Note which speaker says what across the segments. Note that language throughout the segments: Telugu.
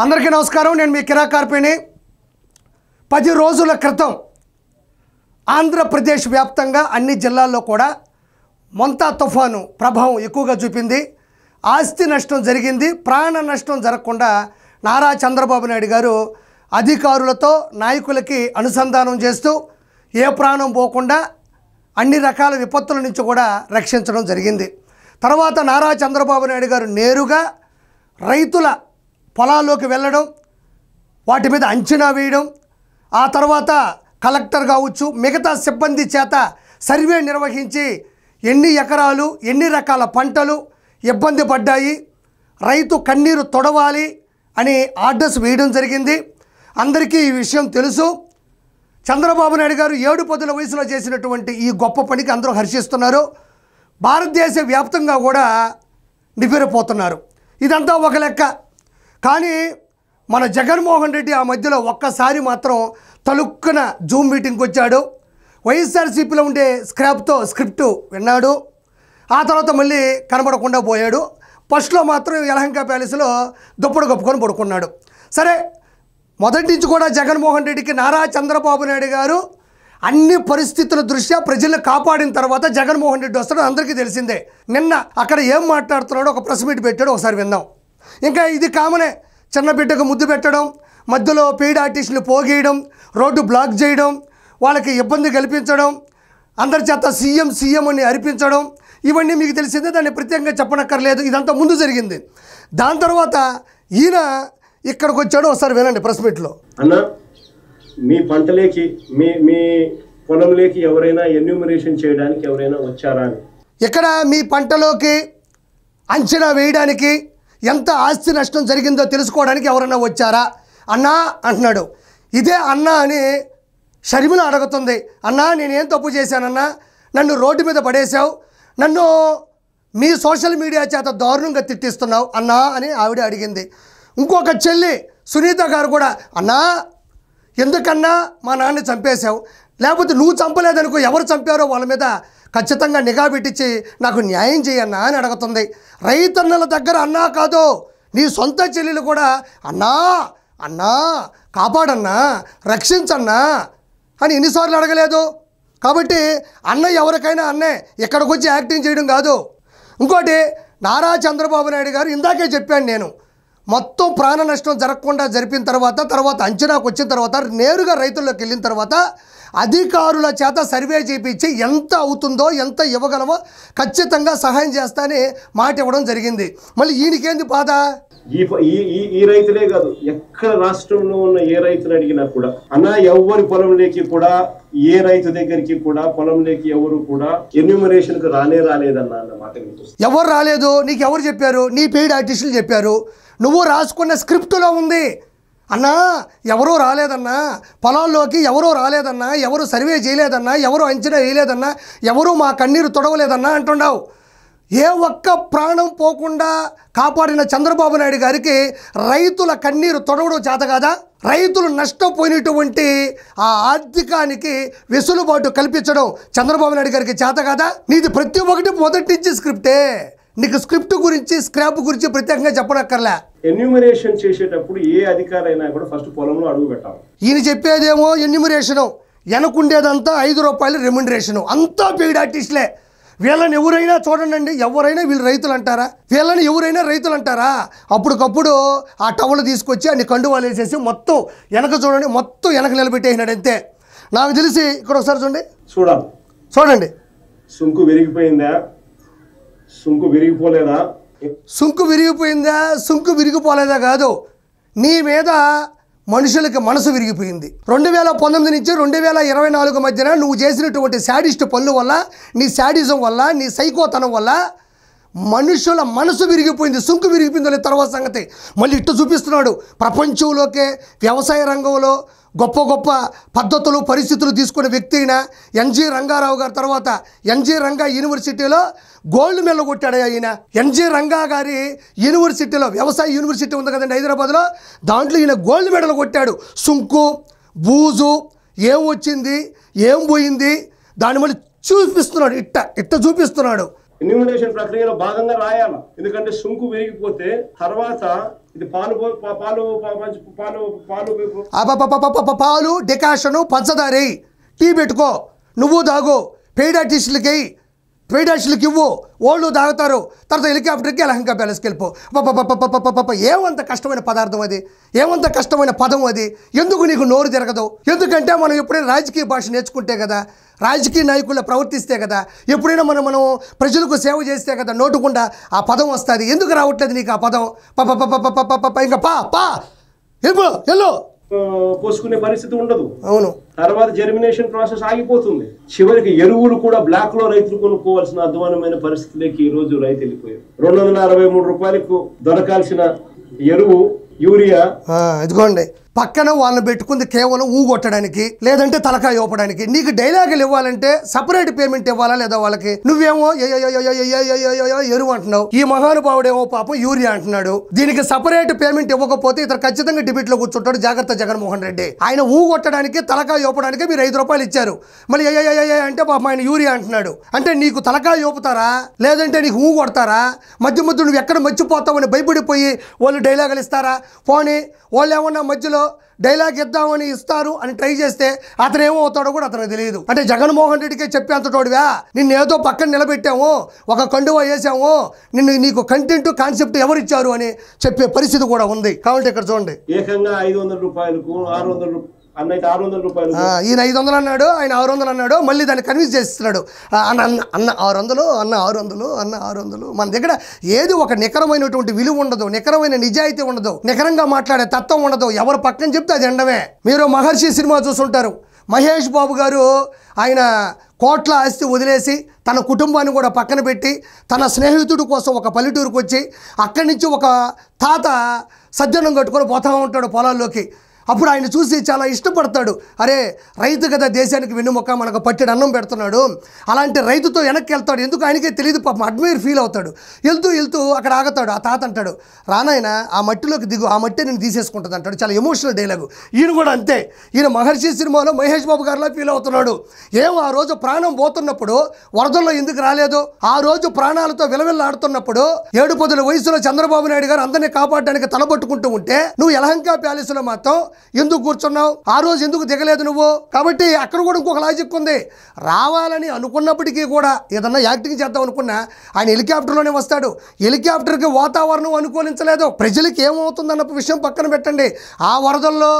Speaker 1: అందరికీ నమస్కారం. నేను మీ కిరా కార్పేని. 10 రోజుల క్రితం ఆంధ్రప్రదేశ్ వ్యాప్తంగా అన్ని జిల్లాల్లో కూడా మొంతా తుఫాను ప్రభావం ఎక్కువగా చూపింది. ఆస్తి నష్టం జరిగింది. ప్రాణ నష్టం జరగకుండా నారా చంద్రబాబు నాయుడు గారు అధికారులతో నాయకులకి అనుసంధానం చేస్తూ ఏ ప్రాణం పోకుండా అన్ని రకాల విపత్తుల నుంచి కూడా రక్షించడం జరిగింది. తర్వాత నారా చంద్రబాబు నాయుడు గారు నేరుగా రైతుల పొలాల్లోకి వెళ్ళడం, వాటి మీద అంచనా వేయడం, ఆ తర్వాత కలెక్టర్ కావచ్చు మిగతా సిబ్బంది చేత సర్వే నిర్వహించి ఎన్ని ఎకరాలు ఎన్ని రకాల పంటలు ఇబ్బంది పడ్డాయి, రైతు కన్నీరు తొడవాలి అని ఆర్డర్స్ వేయడం జరిగింది. అందరికీ ఈ విషయం తెలుసు. చంద్రబాబు నాయుడు గారు 7 వయసులో చేసినటువంటి ఈ గొప్ప పనికి అందరూ హర్షిస్తున్నారు. భారతదేశ వ్యాప్తంగా కూడా నివ్వెరపోతున్నారు. ఇదంతా ఒక లెక్క. కానీ మన జగన్మోహన్ రెడ్డి ఆ మధ్యలో ఒక్కసారి మాత్రం తలుక్కున జూమ్ మీటింగ్కి వచ్చాడు. వైఎస్ఆర్సీపీలో ఉండే స్క్రిప్ట్ విన్నాడు. ఆ తర్వాత మళ్ళీ కనబడకుండా పోయాడు. ఫస్ట్లో మాత్రం యలహంక ప్యాలెస్లో దుప్పడు కప్పుకొని పడుకున్నాడు. సరే, మొదటి నుంచి కూడా జగన్మోహన్ రెడ్డికి నారా చంద్రబాబు నాయుడు గారు అన్ని పరిస్థితుల దృష్ట్యా ప్రజలను కాపాడిన తర్వాత జగన్మోహన్ రెడ్డి వస్తాడు, అందరికీ తెలిసిందే. నిన్న అక్కడ ఏం మాట్లాడుతున్నాడో ఒక ప్రెస్ మీట్ పెట్టాడు, ఒకసారి విందాం. ఇంకా ఇది కామనే. చిన్న బిడ్డకు ముద్దు పెట్టడం, మధ్యలో పెయిడ్ ఆర్టిస్టులు పోగేయడం, రోడ్డు బ్లాక్ చేయడం, వాళ్ళకి ఇబ్బంది కల్పించడం, అందరి చేత సీఎం అని అరిపించడం, ఇవన్నీ మీకు తెలిసిందే. దాన్ని ప్రత్యేకంగా చెప్పనక్కర్లేదు. ఇదంతా ముందు జరిగింది. దాని తర్వాత ఈయన ఇక్కడికి వచ్చాడు. ఒకసారి వినండి ప్రెస్ మీట్లో.
Speaker 2: అన్న, మీ పంటలేకి మీ పొలంలోకి ఎవరైనా ఎన్యూమరేషన్ చేయడానికి ఎవరైనా వచ్చారా అని.
Speaker 1: ఇక్కడ మీ పంటలోకి అంచనా వేయడానికి ఎంత ఆస్తి నష్టం జరిగిందో తెలుసుకోవడానికి ఎవరైనా వచ్చారా అన్నా అంటున్నాడు. ఇదే అన్నా అని షర్మిల అడుగుతుంది. అన్నా, నేనేం తప్పు చేశానన్నా? నన్ను రోడ్డు మీద పడేశావు, నన్ను మీ సోషల్ మీడియా చేత దారుణంగా తిట్టిస్తున్నావు అన్నా అని ఆవిడ అడిగింది. ఇంకొక చెల్లి సునీత గారు కూడా, అన్నా ఎందుకన్నా మా నాన్నని చంపేశావు? లేకపోతే నువ్వు చంపలేదనుకో, ఎవరు చంపారో వాళ్ళ మీద ఖచ్చితంగా నిఘా పెట్టించి నాకు న్యాయం చేయన్నా అని అడుగుతుంది. రైతన్నల దగ్గర అన్నా కాదు, నీ సొంత చెల్లెలు కూడా అన్నా అన్నా కాపాడన్నా, రక్షించన్నా అని ఎన్నిసార్లు అడగలేదు? కాబట్టి అన్న ఎవరికైనా అన్నే, ఇక్కడికి వచ్చి యాక్టింగ్ చేయడం కాదు. ఇంకోటి, నారా చంద్రబాబు నాయుడు గారు ఇందాకే చెప్పాను నేను, మొత్తం ప్రాణ నష్టం జరగకుండా జరిపిన తర్వాత అంచనాకు వచ్చిన తర్వాత నేరుగా రైతుల్లోకి వెళ్ళిన తర్వాత అధికారుల చేత సర్వే చేయించి ఎంత అవుతుందో ఎంత ఇవ్వగలమో ఖచ్చితంగా సహాయం చేస్తానని మాట ఇవ్వడం జరిగింది. మళ్ళీ ఈయనకేంది బాధ?
Speaker 2: ఈ రైతులే కాదు, ఎక్కడ రాష్ట్రంలో ఉన్న ఏ రైతులు అడిగినా కూడా అన్న, ఎవరి పొలంలోకి కూడా ఏ రైతు దగ్గరికి కూడా పొలంలోకి ఎవరు కూడా ఎన్యూమరేషన్ కు రాలేదన్న మాట.
Speaker 1: ఎవరు రాలేదు? నీకు ఎవరు చెప్పారు? నీ పెయిడ్ ఆర్టిస్టులు చెప్పారు. నువ్వు రాసుకున్న స్క్రిప్టులో ఉంది. అన్నా, ఎవరూ రాలేదన్నా, పొలాల్లోకి ఎవరూ రాలేదన్నా, ఎవరు సర్వే చేయలేదన్నా, ఎవరు అంచనా వేయలేదన్నా, ఎవరు మా కన్నీరు తొడవలేదన్నా అంటున్నావు. ఏ ఒక్క ప్రాణం పోకుండా కాపాడిన చంద్రబాబు నాయుడు గారికి రైతుల కన్నీరు తొడవడం చేత కాదా? రైతులు నష్టపోయినటువంటి ఆ ఆర్థికానికి వెసులుబాటు కల్పించడం చంద్రబాబు నాయుడు గారికి చేత కాదా? నీది ప్రతి ఒక్కటి మొదటి నుంచి స్క్రిప్టే. నీకు స్క్రిప్ట్ గురించి స్క్రాప్ గురించి ప్రత్యేకంగా చెప్పనక్కర్లే.
Speaker 2: ఎన్యూమరేషన్ చేసేటప్పుడు ఏ అధికారి అయినా కూడా ఫస్ట్ పొలంలో అడుగు పెట్టాలి.
Speaker 1: ఈయన చెప్పేదేమో ఎన్యూమరేషను, వెనకుండేదంతా 5 రూపాయలు రెమ్యునరేషను, అంతా పెయిడ్ ఆర్టిస్టులే. వీళ్ళని ఎవరైనా చూడండి, ఎవరైనా వీళ్ళు రైతులు అంటారా? వీళ్ళని ఎవరైనా రైతులు అంటారా? అప్పటికప్పుడు ఆ టవల్ తీసుకొచ్చి అన్ని కండువాలు వేసేసి మొత్తం వెనక చూడండి, మొత్తం వెనక నిలబెట్టేసినాడు అంతే. నాకు తెలిసి ఇక్కడ ఒకసారి చూడండి.
Speaker 2: సుంకు విరిగిపోయిందా? సుంకు విరిగిపోలేదా?
Speaker 1: సుంకు విరిగిపోయిందా? సుంకు విరిగిపోలేదా కాదు, నీ మీద మనుషులకి మనసు విరిగిపోయింది. 2019 నుంచి 2024 మధ్యన నువ్వు చేసినటువంటి శాడిస్ట్ పనుల వల్ల, నీ శాడిజం వల్ల, నీ సైకోతనం వల్ల మనుషుల మనసు విరిగిపోయింది. సుంకు విరిగిపోయింది. తర్వాత సంగతి మళ్ళీ ఇట్టు చూపిస్తున్నాడు. ప్రపంచంలోకే వ్యవసాయ రంగంలో గొప్ప పద్ధతులు పరిస్థితులు తీసుకునే వ్యక్తి అయిన ఎన్జి రంగారావు గారి తర్వాత ఎన్జి రంగా యూనివర్సిటీలో గోల్డ్ మెడల్ కొట్టాడు. ఆయన ఎన్జి రంగా గారి యూనివర్సిటీలో, వ్యవసాయ యూనివర్సిటీ ఉంది కదండి హైదరాబాద్లో, దాంట్లో ఈయన గోల్డ్ మెడల్ కొట్టాడు. సుంకు బూజు ఏం వచ్చింది ఏం పోయింది దాని మళ్ళీ చూపిస్తున్నాడు. ఇట్ట చూపిస్తున్నాడు.
Speaker 2: ఎన్యూమరేషన్ ప్రక్రియలో భాగంగా రాయాలి. ఎందుకంటే సుంకు విరిగిపోతే తర్వాత ఇది పాలు పాలు పాలు
Speaker 1: పాలు పాలు డికాషను పంచదార టీ పెట్టుకో, నువ్వు తాగు, పెయిడ్ ఆర్టిస్టులకి ఇవ్వు, వాళ్ళు తాగుతారు, తర్వాత హెలికాప్టర్కి ఎలహంకా ప్యాలెస్కి వెళ్ళిపో. ఏమంత కష్టమైన పదార్థం అది, ఏమంత కష్టమైన పదం అది, ఎందుకు నీకు నోరు తిరగదు? ఎందుకంటే మనం ఎప్పుడైనా రాజకీయ భాష నేర్చుకుంటే కదా, రాజకీయ నాయకుల్లో ప్రవర్తిస్తే కదా, ఎప్పుడైనా మనం ప్రజలకు సేవ చేస్తే కదా నోటుకుండా ఆ పదం వస్తుంది. ఎందుకు రావట్లేదు నీకు ఆ పదం? ఇంకా పా ఎల్లో
Speaker 2: పోసుకునే పరిస్థితి ఉండదు.
Speaker 1: అవును.
Speaker 2: తర్వాత జర్మినేషన్ ప్రాసెస్ ఆగిపోతుంది. చివరికి ఎరువులు కూడా బ్లాక్ లో రైతులు కొనుక్కోవాల్సిన అధ్వానమైన పరిస్థితిలోకి ఈ రోజు రైతు వెళ్ళిపోయారు. 263 రూపాయలకు దొరకాల్సిన ఎరువు యూరియా
Speaker 1: ఇదిగోండి పక్కన వాళ్ళని పెట్టుకుంది కేవలం ఊగొట్టడానికి, లేదంటే తలకాయ ఇవ్వడానికి. నీకు డైలాగులు ఇవ్వాలంటే సపరేట్ పేమెంట్ ఇవ్వాలా లేదా వాళ్ళకి? నువ్వేమో ఎరువు అంటున్నావు, ఈ మహానుభావుడేమో పాపం యూరియా అంటున్నాడు. దీనికి సపరేట్ పేమెంట్ ఇవ్వకపోతే ఇతను ఖచ్చితంగా డిబేట్ లో కూర్చుంటాడు. జాగ్రత్త జగన్మోహన్ రెడ్డి. ఆయన ఊగొట్టడానికి తలకాయ ఇవ్వడానికి మీరు 5 రూపాయలు ఇచ్చారు, మళ్ళీ అంటే పాపం ఆయన యూరియా అంటున్నాడు. అంటే నీకు తలకాయ ఇవ్వుతారా లేదంటే నీకు ఊగొడతారా? మధ్య నువ్వు ఎక్కడ మర్చిపోతావని భయపడిపోయి వాళ్ళు డైలాగులు ఇస్తారా? పోనీ వాళ్ళు ఏమన్నా మధ్యలో డైలాగ్ ఇద్దామని ఇస్తారు అని ట్రై చేస్తే అతను ఏమవుతాడో కూడా అతనికి తెలియదు. అంటే జగన్మోహన్ రెడ్డికే చెప్పేంతటోడివా? నిన్ను ఏదో పక్కన నిలబెట్టాము, ఒక కండువా వేసాము, నీకు కంటెంట్ కాన్సెప్ట్ ఎవరు ఇచ్చారు అని చెప్పే పరిస్థితి కూడా ఉంది. కాబట్టి ఇక్కడ చూడండి,
Speaker 2: ఏకంగా 500 రూపాయలకు 600 అన్నైతే 600 రూపాయలు,
Speaker 1: ఈయన 500 అన్నాడు, ఆయన 600 అన్నాడు, మళ్ళీ దాన్ని కన్విన్స్ చేస్తున్నాడు. అన్న 600, అన్న 600. మన దగ్గర ఏది ఒక నికరమైనటువంటి విలువ ఉండదు, నికరమైన నిజాయితీ ఉండదు, నికరంగా మాట్లాడే తత్వం ఉండదు. ఎవరు పక్కన చెప్తే అది ఎండమే. మీరు మహర్షి సినిమా చూసుంటారు. మహేష్ బాబు గారు ఆయన కోట్ల ఆస్తి వదిలేసి తన కుటుంబాన్ని కూడా పక్కన పెట్టి తన స్నేహితుడి కోసం ఒక పల్లెటూరుకు వచ్చి అక్కడి నుంచి ఒక తాత సజ్జనం కట్టుకొని పోతా ఉంటాడు పొలాల్లోకి. అప్పుడు ఆయన చూసి చాలా ఇష్టపడతాడు. అరే రైతు కదా దేశానికి వెన్నుముక్క, మనకు పట్టెడు అన్నం పెడుతున్నాడు. అలాంటి రైతుతో వెనక్కి వెళ్తాడు. ఎందుకు ఆయనకే తెలియదు, పాపం అడ్మైర్ ఫీల్ అవుతాడు. వెళ్తూ అక్కడ ఆగుతాడు. ఆ తాత అంటాడు, రానాయన ఆ మట్టిలోకి దిగు, ఆ మట్టి నేను తీసేసుకుంటుంది అంటాడు. చాలా ఎమోషనల్ డైలాగు. ఈయన కూడా అంతే. ఈయన మహర్షి సినిమాలో మహేష్ బాబు గారిలా ఫీల్ అవుతున్నాడు. ఆ రోజు ప్రాణం పోతున్నప్పుడు వరదల్లో ఎందుకు రాలేదు? ఆ రోజు ప్రాణాలతో విలవిల్లాడుతున్నప్పుడు 7 వయసులో చంద్రబాబు నాయుడు గారు అందరినీ కాపాడడానికి తలబట్టుకుంటూ ఉంటే నువ్వు యలహంకా ప్యాలెస్లో మాత్రం ఎందుకు కూర్చున్నావు? ఆ రోజు ఎందుకు దిగలేదు నువ్వు? కాబట్టి అక్కడ కూడా ఇంకొక లాజిక్ ఉంది. రావాలని అనుకున్నప్పటికీ కూడా ఏదన్నా యాక్టింగ్ చేద్దాం అనుకున్నా ఆయన హెలికాప్టర్లోనే వస్తాడు. హెలికాప్టర్కి వాతావరణం అనుకూలించలేదు. ప్రజలకి ఏమవుతుందన్న విషయం పక్కన పెట్టండి. ఆ వరదల్లో,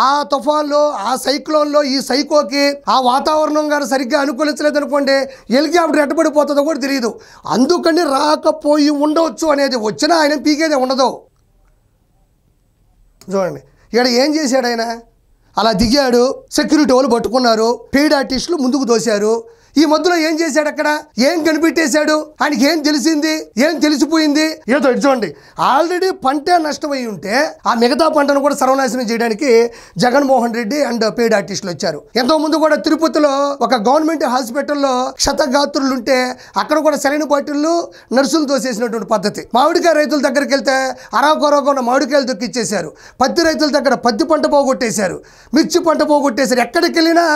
Speaker 1: ఆ తుఫాన్లో, ఆ సైక్లోన్లో, ఈ సైకోకి ఆ వాతావరణం గారు సరిగ్గా అనుకూలించలేదు అనుకోండి, హెలికాప్టర్ ఎట్టబడిపోతుందో కూడా తెలియదు. అందుకని రాకపోయి ఉండవచ్చు అనేది, వచ్చినా ఆయన పీకేదే ఉండదు. చూడండి ఇక్కడ ఏం చేశాడు ఆయన? అలా దిగాడు, సెక్యూరిటీ వాళ్ళు పట్టుకున్నారు, పెయిడ్ ఆర్టిస్టులు ముందుకు దోశారు. ఈ మధ్యలో ఏం చేశాడు? అక్కడ ఏం కనిపెట్టేశాడు? ఆయనకి ఏం తెలిసింది, ఏం తెలిసిపోయింది? ఏదో చూడండి, ఆల్రెడీ పంటే నష్టమై ఉంటే ఆ మిగతా పంటను కూడా సర్వనాశనం చేయడానికి జగన్మోహన్ రెడ్డి అండ్ పెయిడ్ ఆర్టిస్టులు వచ్చారు. ఎంతో ముందు కూడా తిరుపతిలో ఒక గవర్నమెంట్ హాస్పిటల్లో క్షతగాత్రులు ఉంటే అక్కడ కూడా సెలైన్ బాటిళ్ళు నర్సులు తోసేసినటువంటి పద్ధతి. మామిడికాయ రైతుల దగ్గరికి వెళ్తే అరాకొరగా ఉన్న మామిడికాయలు దొక్కిచ్చేశారు. పత్తి రైతుల దగ్గర పత్తి పంట పోగొట్టేశారు, మిర్చి పంట పోగొట్టేశారు. ఎక్కడికి వెళ్ళినా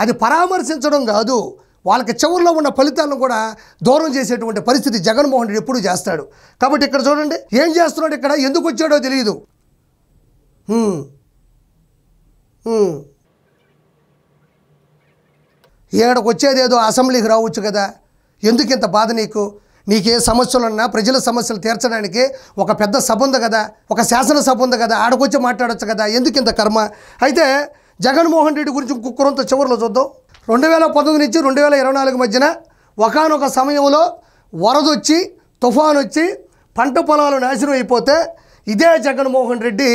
Speaker 1: అది పరామర్శించడం కాదు, వాళ్ళకి చివరిలో ఉన్న ఫలితాలను కూడా దూరం చేసేటువంటి పరిస్థితి జగన్మోహన్ రెడ్డి ఎప్పుడు చేస్తాడు. కాబట్టి ఇక్కడ చూడండి ఏం చేస్తున్నాడు, ఇక్కడ ఎందుకు వచ్చాడో తెలియదు. ఏడకు వచ్చేదేదో అసెంబ్లీకి రావచ్చు కదా, ఎందుకు ఇంత బాధ నీకు? నీకే సమస్యలున్నా ప్రజల సమస్యలు తీర్చడానికి ఒక పెద్ద సభ ఉంది కదా, ఒక శాసనసభ ఉంది కదా, ఆడకొచ్చి మాట్లాడచ్చు కదా, ఎందుకు ఇంత కర్మ? అయితే జగన్మోహన్ రెడ్డి గురించి కుక్కరంతో చివరిలో చూద్దాం. 2019 నుంచి 2024 మధ్యన ఒకానొక సమయంలో వరదొచ్చి తుఫాన్ వచ్చి పంట పొలాలు నాశనం అయిపోతే ఇదే జగన్మోహన్ రెడ్డి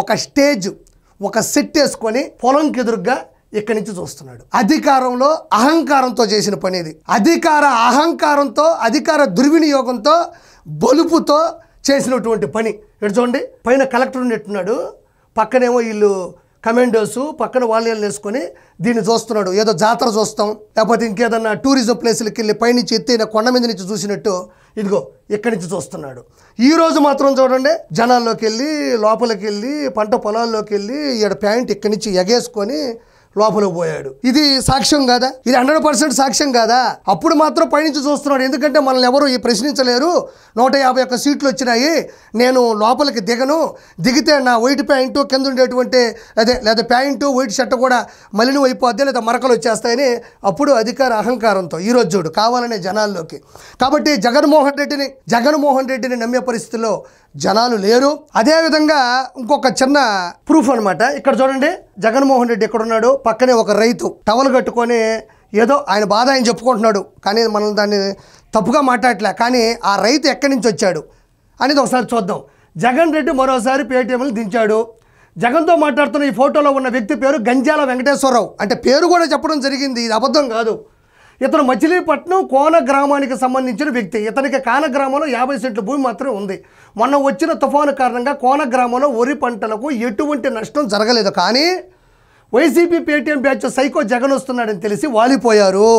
Speaker 1: ఒక స్టేజ్, ఒక సెట్ వేసుకొని పొలంకి ఎదురుగా ఇక్కడి నుంచి చూస్తున్నాడు. అధికారంలో అహంకారంతో చేసిన పని ఇది. అహంకారంతో, అధికార దుర్వినియోగంతో, బలుపుతో చేసినటువంటి పని. ఇటు చూడండి, పైన కలెక్టర్ నెట్టున్నాడు, పక్కనేమో వీళ్ళు కమాండోస్, పక్కన వాళ్ళు వేసుకొని దీన్ని చూస్తున్నాడు. ఏదో జాతర చూస్తాం, లేకపోతే ఇంకేదన్నా టూరిజం ప్లేసులకి వెళ్ళి పైనుంచి ఎత్తైన కొండ మీద నుంచి చూసినట్టు ఇదిగో ఇక్కడి నుంచి చూస్తున్నాడు. ఈరోజు మాత్రం చూడండి, జనాల్లోకి వెళ్ళి, లోపలికి వెళ్ళి, పంట పొలాల్లోకి వెళ్ళి, ఈడ ప్యాంట్ ఇక్కడి నుంచి ఎగేసుకొని లోపలికి పోయాడు. ఇది సాక్ష్యం కాదా? ఇది 100% సాక్ష్యం కాదా? అప్పుడు మాత్రం పైనుంచి చూస్తున్నాడు. ఎందుకంటే మనల్ని ఎవరు ఈ ప్రశ్నించలేరు, 151 సీట్లు వచ్చినాయి, నేను లోపలికి దిగను, దిగితే నా వైట్ ప్యాంటు కింద ఉండేటువంటి లేదా ప్యాంటు వైట్ షర్ట్ కూడా మలినం అయిపోద్ది, లేదా మరకలు వచ్చేస్తాయని అప్పుడు అధికార అహంకారంతో ఈరోజు చూడు కావాలనే జనాల్లోకి. కాబట్టి జగన్మోహన్ రెడ్డిని నమ్మే పరిస్థితుల్లో జనాలు లేరు. అదేవిధంగా ఇంకొక చిన్న ప్రూఫ్ అనమాట. ఇక్కడ చూడండి, జగన్మోహన్ రెడ్డి ఎక్కడున్నాడు, పక్కనే ఒక రైతు టవల్ కట్టుకొని ఏదో ఆయన బాధ ఆయన చెప్పుకుంటున్నాడు, కానీ మనం దాన్ని తప్పుగా మాట్లాడలే. కానీ ఆ రైతు ఎక్కడి నుంచి వచ్చాడు అనేది ఒకసారి చూద్దాం. జగన్ రెడ్డి మరోసారి పేటీఎంలు దించాడు. జగన్తో మాట్లాడుతున్న ఈ ఫోటోలో ఉన్న వ్యక్తి పేరు గంజాల వెంకటేశ్వరరావు. అంటే పేరు కూడా చెప్పడం జరిగింది, ఇది అబద్ధం కాదు. ఇతను మచిలీపట్నం కోన గ్రామానికి సంబంధించిన వ్యక్తి. ఇతనికి కాన గ్రామంలో 50 సెంట్ల భూమి మాత్రమే ఉంది. మొన్న వచ్చిన తుఫాను కారణంగా కోన గ్రామంలో వరి పంటలకు ఎటువంటి నష్టం జరగలేదు. కానీ YCP Paytm batch psycho Jagan వస్తున్నాడని తెలిసి వాలిపోయారు.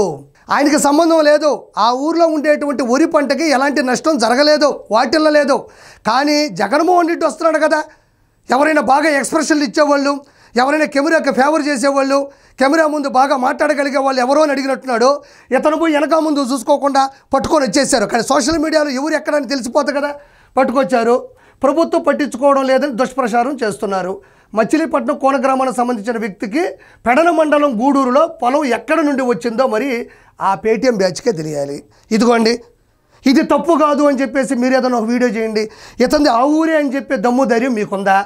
Speaker 1: ఆయనకి సంబంధం లేదు, ఆ ఊర్లో ఉండేటువంటి వరి పంటకి ఎలాంటి నష్టం జరగలేదు, వాటిల్లలేదు. కానీ జగన్మోహన్ రెడ్డి వస్తున్నాడు కదా, ఎవరైనా బాగా ఎక్స్ప్రెషన్లు ఇచ్చేవాళ్ళు, ఎవరైనా కెమెరాకి ఫేవర్ చేసేవాళ్ళు, కెమెరా ముందు బాగా మాట్లాడగలిగే వాళ్ళు ఎవరో అని అడిగినట్టున్నాడు. ఇతను పోయి వెనక ముందు చూసుకోకుండా పట్టుకొని వచ్చేసారు. కానీ సోషల్ మీడియాలో ఎవరు ఎక్కడని తెలిసిపోతుంది కదా, పట్టుకొచ్చారు. ప్రభుత్వం పట్టించుకోవడం లేదని దుష్ప్రచారం చేస్తున్నారు. మచిలీపట్నం కోన గ్రామానికి సంబంధించిన వ్యక్తికి పెడన మండలం గూడూరులో పొలం ఎక్కడ నుండి వచ్చిందో మరి ఆ పేటీఎం బ్యాచ్కే తెలియాలి. ఇదిగోండి, ఇది తప్పు కాదు అని చెప్పేసి మీరు ఏదైనా ఒక వీడియో చేయండి. ఇతనిది ఆ ఊరే అని చెప్పే దమ్ము ధైర్యం మీకుందా?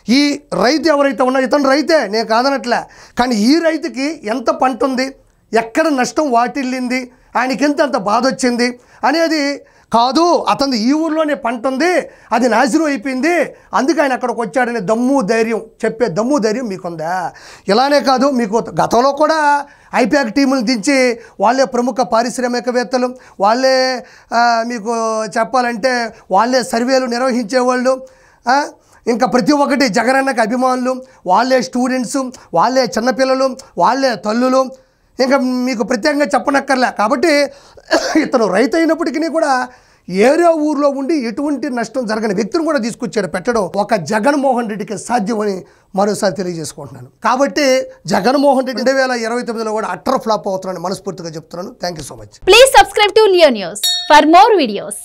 Speaker 1: ఈ రైతు ఎవరైతే ఉన్నారో ఇతను రైతే, నేను కాదనట్లే. కానీ ఈ రైతుకి ఎంత పంట ఉంది, ఎక్కడ నష్టం వాటిల్లింది, ఆయనకి ఎంత బాధ వచ్చింది అనేది కాదు. అతను ఈ ఊర్లోనే పంట ఉంది, అది నాశనం అయిపోయింది, అందుకే ఆయన అక్కడికి వచ్చాడనే చెప్పే దమ్ము ధైర్యం మీకుందా? ఇలానే కాదు, మీకు గతంలో కూడా ఐపాక్ టీములు దించి వాళ్ళే ప్రముఖ పారిశ్రామికవేత్తలు, వాళ్ళే మీకు చెప్పాలంటే వాళ్ళే సర్వేలు నిర్వహించేవాళ్ళు, ఇంకా ప్రతి ఒక్కటి జగనన్నకి అభిమానులు, వాళ్ళే స్టూడెంట్స్, వాళ్ళే చిన్నపిల్లలు, వాళ్ళే తల్లులు, ఇంకా మీకు ప్రత్యేకంగా చెప్పనక్కర్లే. కాబట్టి ఇతను రైతు అయినప్పటికీ కూడా ఏరే ఊర్లో ఉండి ఎటువంటి నష్టం జరగని వ్యక్తిని కూడా తీసుకొచ్చాడు పెట్టడం ఒక జగన్మోహన్ రెడ్డికి సాధ్యమని మరోసారి తెలియజేసుకుంటున్నాను. కాబట్టి జగన్మోహన్ రెడ్డి 2029లో కూడా అట్టర్ ఫ్లాప్ అవుతున్నాను మనస్ఫూర్తిగా చెప్తున్నాను. Thank you so much.
Speaker 3: Please subscribe to Leo news for more videos.